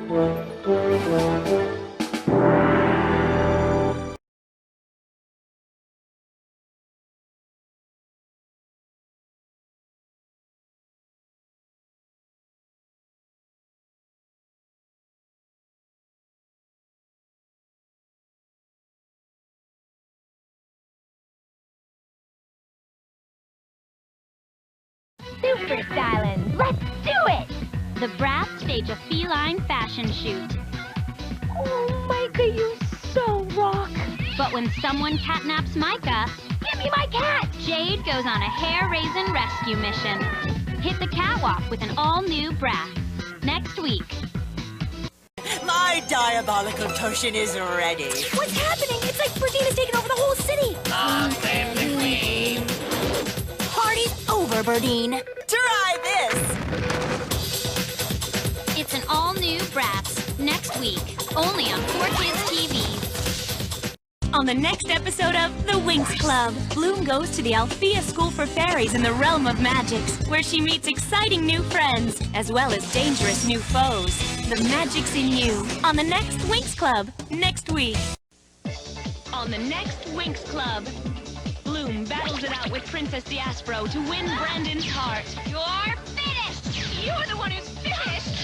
Super styling. Let's do it! The Bratz stage a feline fashion shoot. Oh, Micah, you so rock. But when someone catnaps Micah, Give me my cat! Jade goes on a hair-raising rescue mission. Hit the catwalk with an all-new Bratz. Next week. My diabolical potion is ready. What's happening? It's like Bratina's taking over the whole city. Long live the queen. Party's over, Birdine. Try this. It's an all-new Bratz. Next week. Only on 4Kids TV. On the next episode of The Winx Club, Bloom goes to the Althea School for Fairies in the realm of magics, where she meets exciting new friends, as well as dangerous new foes. The magic's in you. On the next Winx Club, next week. On the next Winx Club, Bloom battles it out with Princess Diaspro to win Brandon's heart. You're finished! You're the one who's finished!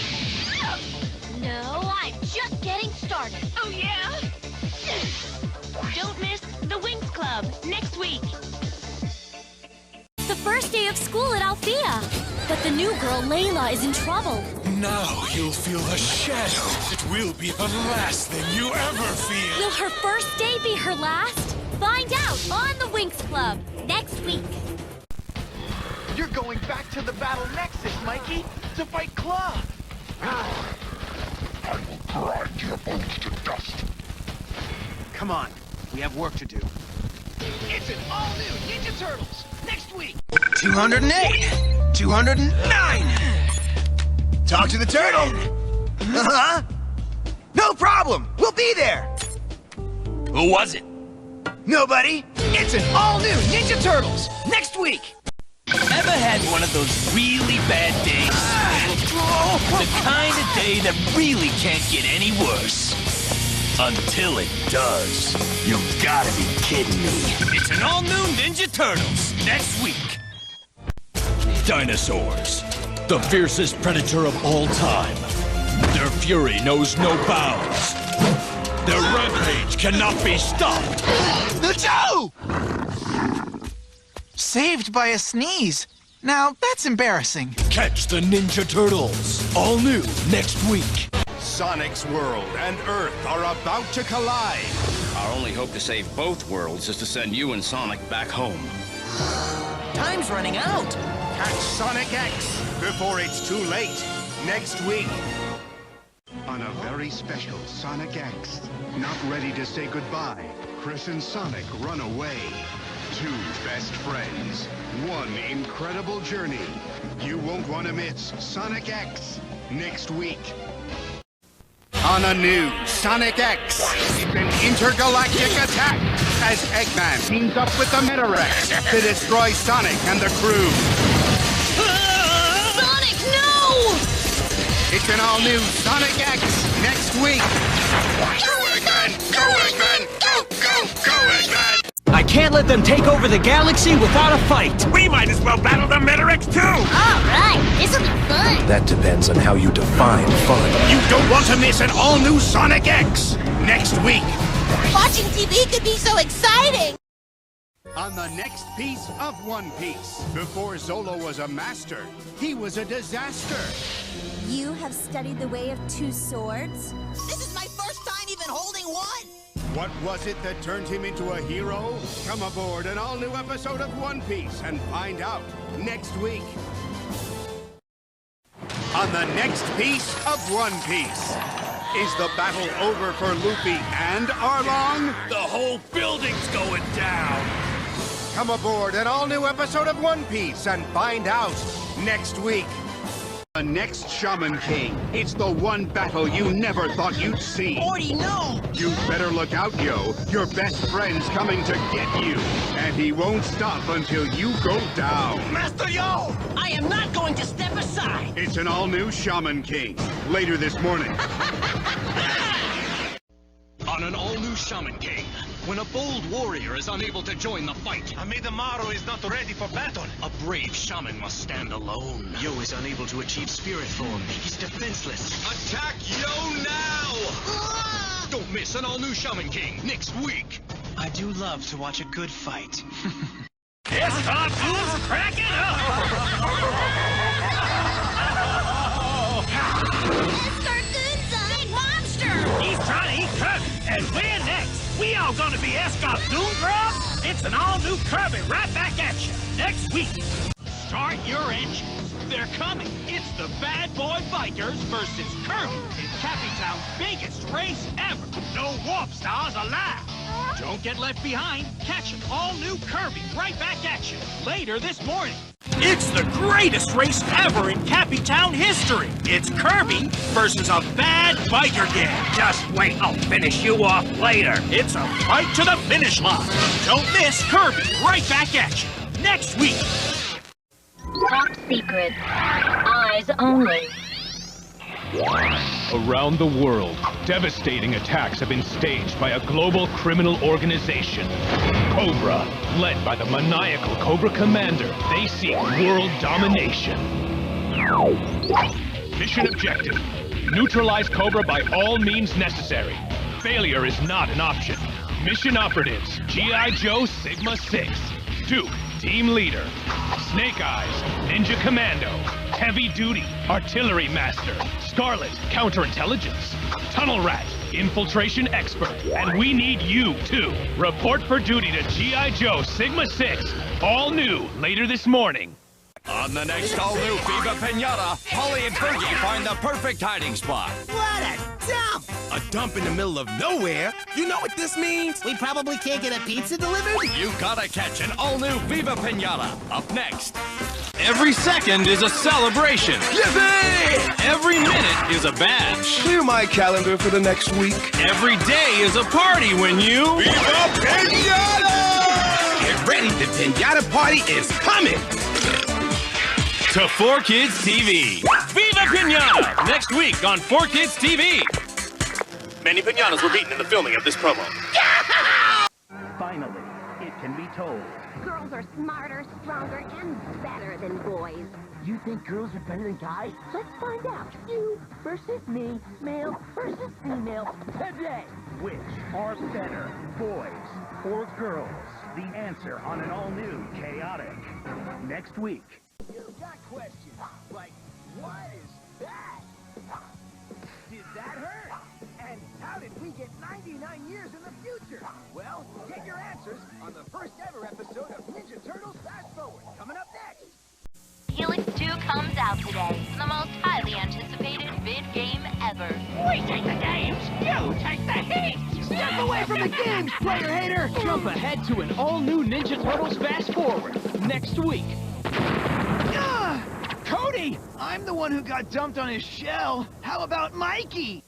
No, I'm just getting started. Oh, yeah? Don't miss The Winx Club, next week. The first day of school at Althea. But the new girl, Layla, is in trouble. Now you'll feel the shadow. It will be the last thing you ever feel. Will her first day be her last? Find out on the Winx Club next week. You're going back to the battle nexus, Mikey, to fight Claw. I will grind your bones to dust. Come on, we have work to do. It's an all-new Ninja Turtles next week. 208, 209. Talk to the turtle. Uh-huh. No problem. We'll be there. Who was it? Nobody. It's an all-new Ninja Turtles next week. Ever had one of those really bad days? The kind of day that really can't get any worse. Until it does. You gotta be kidding me. It's an all-new Ninja Turtles next week. Dinosaurs, the fiercest predator of all time. Their fury knows no bounds. Their rampage cannot be stopped. Joe! Saved by a sneeze. Now, that's embarrassing. Catch the Ninja Turtles, all new next week. Sonic's world and Earth are about to collide. Our only hope to save both worlds is to send you and Sonic back home. Time's running out. Catch Sonic X before it's too late next week. On a very special Sonic X, not ready to say goodbye, Chris and Sonic run away. Two best friends, one incredible journey. You won't want to miss Sonic X next week. On a new Sonic X, it's an intergalactic attack as Eggman teams up with the Metarex to destroy Sonic and the crew. Sonic, no! It's an all-new Sonic X next week. Go Eggman! Go Eggman! Go, go, go Eggman! I can't let them take over the galaxy without a fight. We might as well battle the Metarex too. All right, this'll be fun. That depends on how you define fun. You don't want to miss an all-new Sonic X next week. Watching TV could be so exciting. On the next piece of One Piece, before Zolo was a master, he was a disaster. You have studied the way of two swords? This is my first time even holding one. What was it that turned him into a hero? Come aboard an all-new episode of One Piece and find out next week. On the next piece of One Piece, is the battle over for Luffy and Arlong? The whole building's going down. Come aboard an all-new episode of One Piece and find out next week. A the next Shaman King. It's the one battle you never thought you'd see. 40, no! You better look out, Yo. Your best friend's coming to get you. And he won't stop until you go down. Master Yo! I am not going to step aside! It's an all-new Shaman King. Later this morning. On an all-new Shaman King, when a bold warrior is unable to join the fight, Amidamaru is not ready for battle. a brave shaman must stand alone. Yo is unable to achieve spirit form. He's defenseless. Attack Yo now! Don't miss an all-new Shaman King next week. I do love to watch a good fight. This cartoon's cracking up! Big monster! He's trying to eat Kirby, and we're next. We all gonna be Escartoon Grub? It's an all-new Kirby right back at you next week. Start your engines. They're coming. It's the Bad Boy Bikers versus Kirby in Cappytown's biggest race ever. No warp stars allowed. Don't get left behind. Catch an all-new Kirby right back at you later this morning. It's the greatest race ever in Cappytown history. It's Kirby versus a bad biker gang. Just wait, I'll finish you off later. It's a fight to the finish line. Don't miss Kirby right back at you next week. Top secret. Eyes only. Around the world, devastating attacks have been staged by a global criminal organization. Cobra, led by the maniacal Cobra Commander, they seek world domination. Mission objective: neutralize Cobra by all means necessary. Failure is not an option. Mission operatives: G.I. Joe Sigma 6, Duke, Team Leader, Snake Eyes, Ninja Commando, Heavy Duty, Artillery Master, Scarlet, Counterintelligence, Tunnel Rat, Infiltration Expert, and we need you, too. Report for duty to G.I. Joe Sigma 6, all new, later this morning. On the next all-new Viva Pinata, Holly and Fergie find the perfect hiding spot. What a dump! A dump in the middle of nowhere? You know what this means? We probably can't get a pizza delivered? You gotta catch an all-new Viva Pinata. Up next. Every second is a celebration. Yippee! Every minute is a badge. Clear my calendar for the next week. Every day is a party when you... Viva Pinata! Get ready, the Pinata Party is coming! To 4Kids TV. Viva Pinata! Next week on 4Kids TV. Many pinatas were beaten in the filming of this promo. Finally, it can be told. Girls are smarter, stronger, and better than boys. You think girls are better than guys? Let's find out. You versus me, male versus female, today. Which are better, boys or girls? The answer on an all-new Chaotic. Next week. You got questions like, what is that? Did that hurt? And how did we get 99 years in the future? Well, get your answers on the first ever episode of Ninja Turtles Fast Forward, coming up next. Helix 2 comes out today, the most highly anticipated vid game ever. We take the games, you take the heat! Step away from the games, player hater! Jump ahead to an all-new Ninja Turtles Fast Forward, next week. Cody! I'm the one who got dumped on his shell. How about Mikey?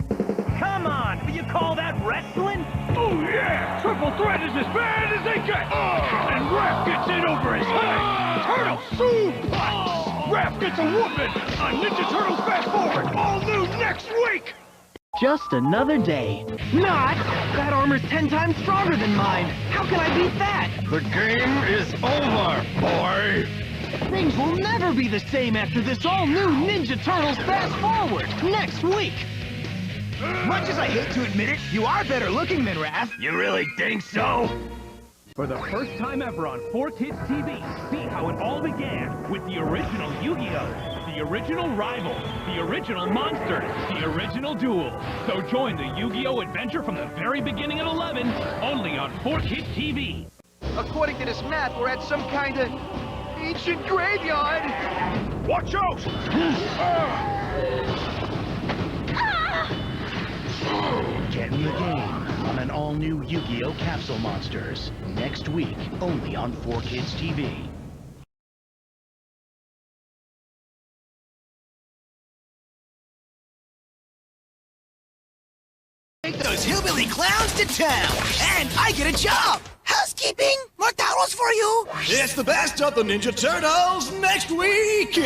Come on, do you call that wrestling? Oh yeah! Triple threat is as bad as they get! And Raph gets in over his head! Turtle suplex! Raph gets a whooping on Ninja Turtles Fast Forward! All new next week! Just another day. Not! That armor's 10 times stronger than mine! How can I beat that? The game is over, boy! Things will never be the same after this all-new Ninja Turtles Fast Forward, next week! Much as I hate to admit it, you are better looking than Raph. You really think so? For the first time ever on 4Kids TV, see how it all began with the original Yu-Gi-Oh! The original Rival, the original Monsters, the original Duel. So join the Yu-Gi-Oh! Adventure from the very beginning at 11, only on 4Kids TV. According to this map, we're at some kind of ancient graveyard. Watch out! Get in the game on an all-new Yu-Gi-Oh! Capsule Monsters. Next week, only on 4Kids TV. those hillbilly clowns to town, and I get a job. Housekeeping? More towels for you? It's the best of the Ninja Turtles next week!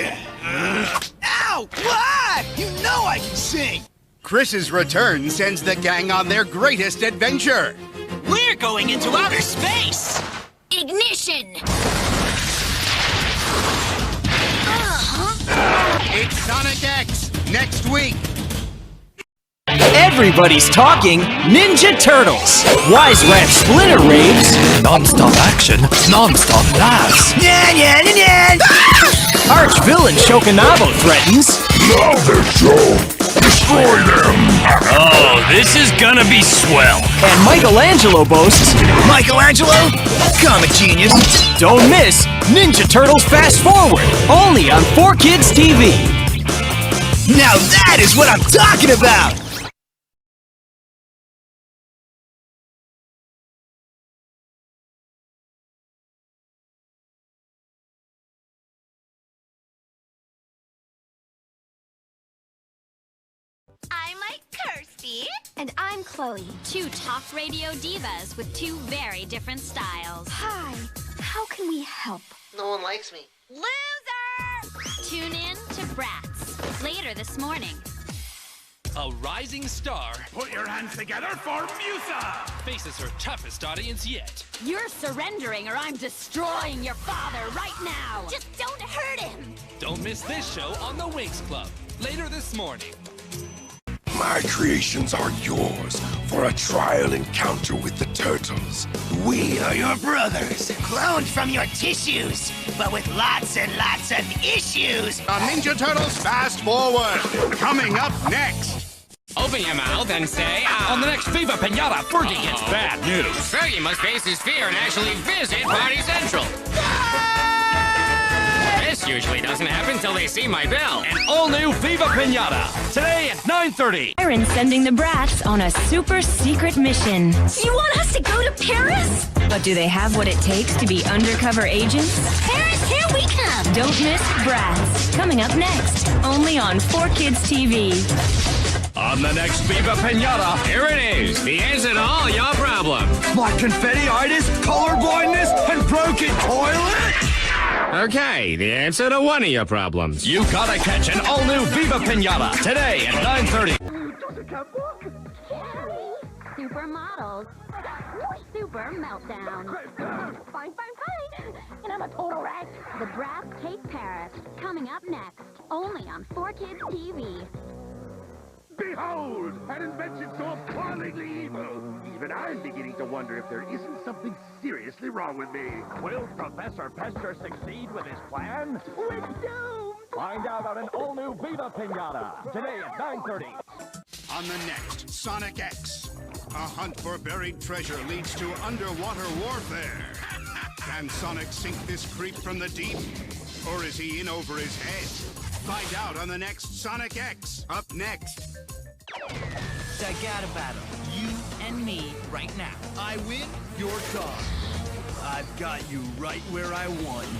Ow! What? You know I can sing! Chris's return sends the gang on their greatest adventure. We're going into outer space! Ignition! It's Sonic X next week. Everybody's talking Ninja Turtles. Wise Rap Splitter raves. Non-stop action, non-stop laughs. Nyan, nyan, nyan, nyan. Arch villain Shokunabo threatens. Now their show. Destroy them. Oh, this is gonna be swell. And Michelangelo boasts. Michelangelo? Comic genius. Don't miss Ninja Turtles Fast Forward. Only on 4Kids TV. Now that is what I'm talking about. I'm Kirsty. And I'm Chloe, two talk radio divas with two very different styles. Hi, how can we help? No one likes me. Loser! Tune in to Bratz later this morning. A rising star Put your hands together for Musa! faces her toughest audience yet. You're surrendering or I'm destroying your father right now. Just don't hurt him! Don't miss this show on the Winx Club later this morning. My creations are yours for a trial encounter with the Turtles. We are your brothers, cloned from your tissues, but with lots and lots of issues. On Ninja Turtles Fast Forward, coming up next. Open your mouth and say, On the next Viva Pinata, Fergie gets bad news. Fergie must face his fear and actually visit Party Central. This usually doesn't happen till they see my bell. An all-new Viva Pinata, today at 9:30. Aaron's sending the Bratz on a super secret mission. You want us to go to Paris? But do they have what it takes to be undercover agents? Paris, here we come! Don't miss Bratz, coming up next, only on 4Kids TV. On the next Viva Pinata, Here it is, the answer to all your problems. My confetti-itis, colorblindness, and broken toilet? Okay, the answer to one of your problems. you gotta catch an all-new Viva Pinata, today at 9:30. Supermodels. Super meltdown. Fine. And I'm a total wreck. The Bratz Take Paris, coming up next, only on 4Kids TV. Behold, an invention so appallingly evil. Even I'm beginning to wonder if there isn't something seriously wrong with me. Will Professor Pester succeed with his plan? We're doomed. Find out on an all-new Viva Pinata, today at 9:30. On the next Sonic X, a hunt for buried treasure leads to underwater warfare. Can Sonic sink this creep from the deep? Or is he in over his head? Find out on the next Sonic X, up next. I got a battle. You and me right now. I win, you're gone. I've got you right where I want you.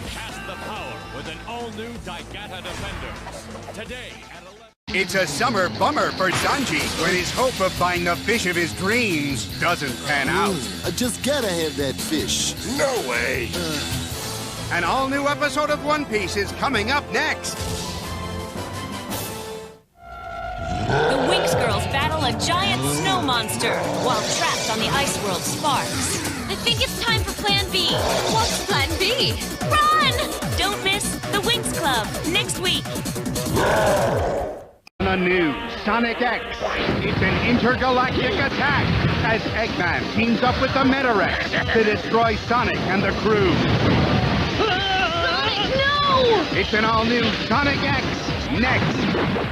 Cast the power with an all-new Daigata Defender. Today at 11. It's a summer bummer for Sanji when his hope of finding the fish of his dreams doesn't pan out. I just gotta have that fish. No way. An all-new episode of One Piece is coming up next. The Winx girls battle a giant snow monster while trapped on the ice world Sparks. I think it's time for Plan B. What's Plan B? Run! Don't miss the Winx Club next week. On a new Sonic X, it's an intergalactic attack as Eggman teams up with the Meta-Rex to destroy Sonic and the crew. Sonic, no! It's an all-new Sonic X next.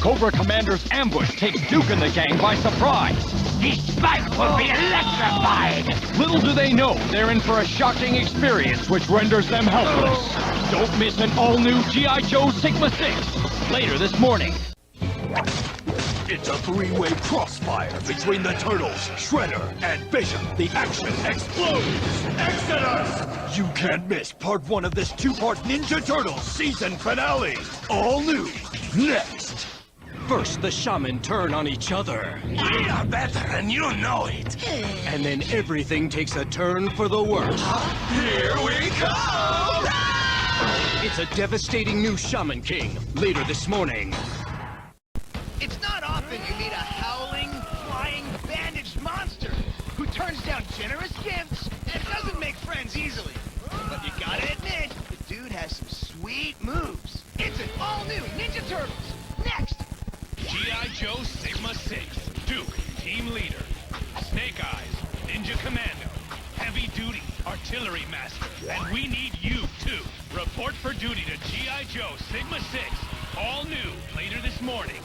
Cobra Commander's ambush takes Duke and the gang by surprise. These spikes will be electrified. Little do they know, they're in for a shocking experience which renders them helpless. Don't miss an all-new G.I. Joe Sigma 6, later this morning. It's a three-way crossfire between the Turtles, Shredder, and Bishop. The action explodes! Exodus! You can't miss part 1 of this 2-part Ninja Turtles season finale. All new, next. First, the shaman turn on each other. We are better, and you know it. And then everything takes a turn for the worse. Here we come! It's a devastating new Shaman King, later this morning. It's not often you meet a howling, flying, bandaged monster who turns down generous gifts and doesn't make friends easily. But you gotta admit, the dude has some sweet moves. It's an all-new Ninja Turtles. Next! G.I. Joe Sigma 6, Duke, Team Leader. Snake Eyes, Ninja Commando. Heavy Duty, Artillery Master. And we need you, too. Report for duty to G.I. Joe Sigma 6. All new, later this morning.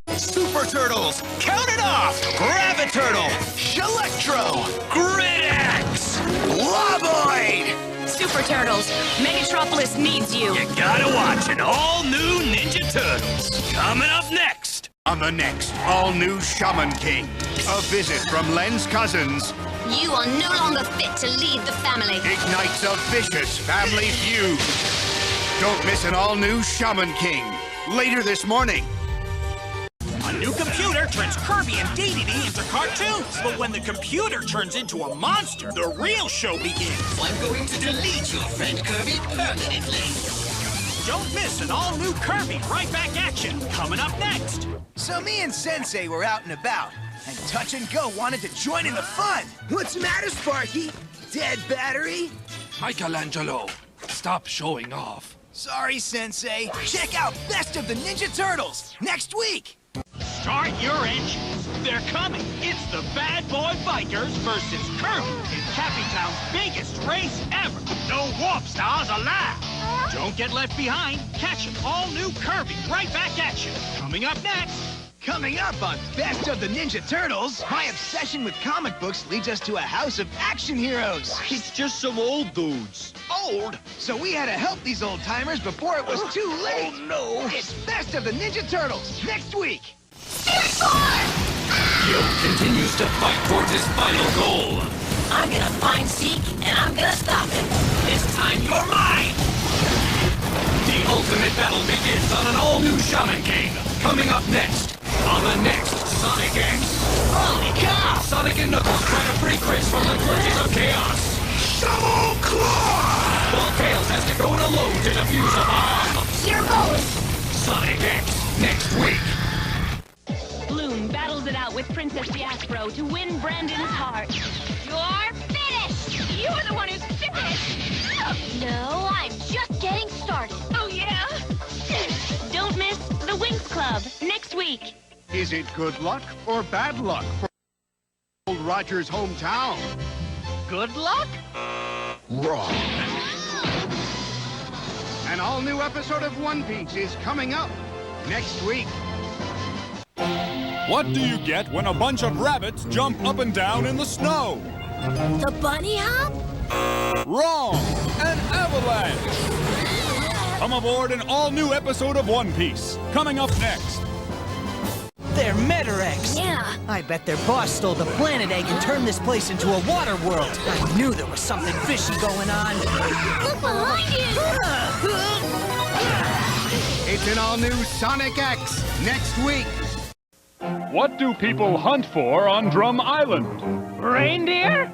Super Turtles, count it off! Graviturtle, Shelectro, Grid-X, Loboid! Super Turtles, Megatropolis needs you. You gotta watch an all-new Ninja Turtles. Coming up next. On the next all-new Shaman King, a visit from Len's cousins. You are no longer fit to lead the family. Ignites a vicious family feud. Don't miss an all-new Shaman King, later this morning. A new computer turns Kirby and DDD into cartoons. But when the computer turns into a monster, the real show begins. I'm going to delete your friend Kirby permanently. Don't miss an all-new Kirby Right Back action coming up next. So me and Sensei were out and about, and Touch and Go wanted to join in the fun. What's the matter, Sparky? Dead battery? Michelangelo, stop showing off. Sorry, Sensei. Check out Best of the Ninja Turtles next week. Start your engines. They're coming. It's the Bad Boy Bikers versus Kirby in Cappy Town's biggest race ever. No warp stars allowed. Don't get left behind. Catch an all-new Kirby Right Back action coming up next. Coming up on Best of the Ninja Turtles, my obsession with comic books leads us to a house of action heroes. It's just some old dudes. Old? So we had to help these old-timers before it was too late. Oh, no. It's Best of the Ninja Turtles next week. Gil continues to fight towards his final goal. I'm gonna find Zeke, and I'm gonna stop him. This time you're mine! The ultimate battle begins on an all-new Shaman King. Coming up next, on the next Sonic X. Holy cow! Sonic and Knuckles try to free Chris from the clutches of chaos. Double claw! While Tails has to go in alone to defuse a bomb. Here goes! Sonic X, next week. Bloom battles it out with Princess Diaspro to win Brandon's heart. You're finished! You're the one who's finished! No, I'm just getting started. Oh, yeah? Don't miss the Winx Club next week. Is it good luck or bad luck for old Roger's hometown? Good luck? Wrong. An all-new episode of One Piece is coming up next week. What do you get when a bunch of rabbits jump up and down in the snow? The bunny hop? Wrong! An avalanche! Come aboard an all-new episode of One Piece. Coming up next. They're Meta-Eggs. Yeah. I bet their boss stole the planet egg and turned this place into a water world. I knew there was something fishy going on. Look behind you! It's an all-new Sonic X next week. What do people hunt for on Drum Island? Reindeer?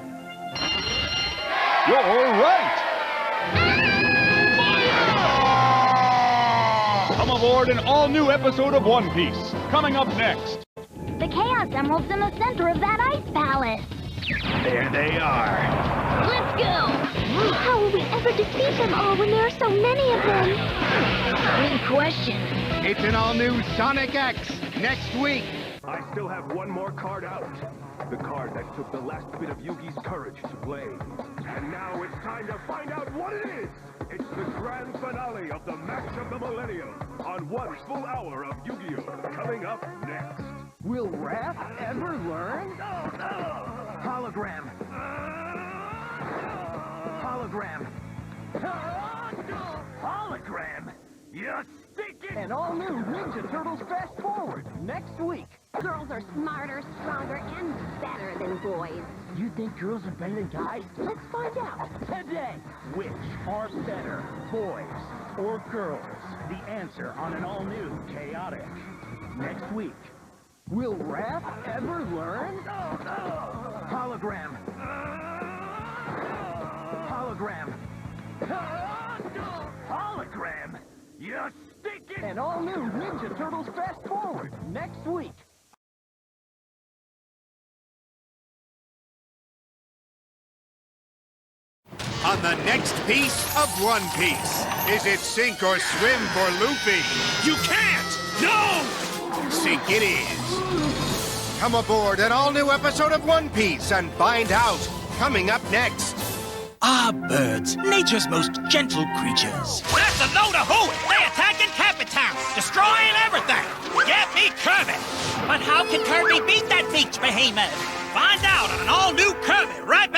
You're right! Come aboard an all-new episode of One Piece. Coming up next. The Chaos Emerald's in the center of that ice palace. There they are. Let's go! How will we ever defeat them all when there are so many of them? Good question. It's an all-new Sonic X next week. I still have one more card out. The card that took the last bit of Yugi's courage to play. And now it's time to find out what it is. It's the grand finale of the match of the millennium on 1 full hour of Yu-Gi-Oh! Coming up next. Will Raph ever learn? Hologram. Hologram. Hologram. You stinking! An all-new Ninja Turtles Fast Forward next week. Girls are smarter, stronger, and better than boys. You think girls are better than guys? Let's find out today. Which are better, boys or girls? The answer on an all-new Chaotic. Next week. Will Raph ever learn? Hologram. Hologram. Hologram? You stinking... And all new Ninja Turtles Fast Forward next week. On the next piece of One Piece, is it sink or swim for Luffy? You can't! No! Sink it is. Come aboard an all-new episode of One Piece and find out. Coming up next. Ah, birds, nature's most gentle creatures. That's a load of hooey! They attacking Capitan, destroying everything! Get me Kirby! But how can Kirby beat that beach behemoth? Find out on an all-new Kirby right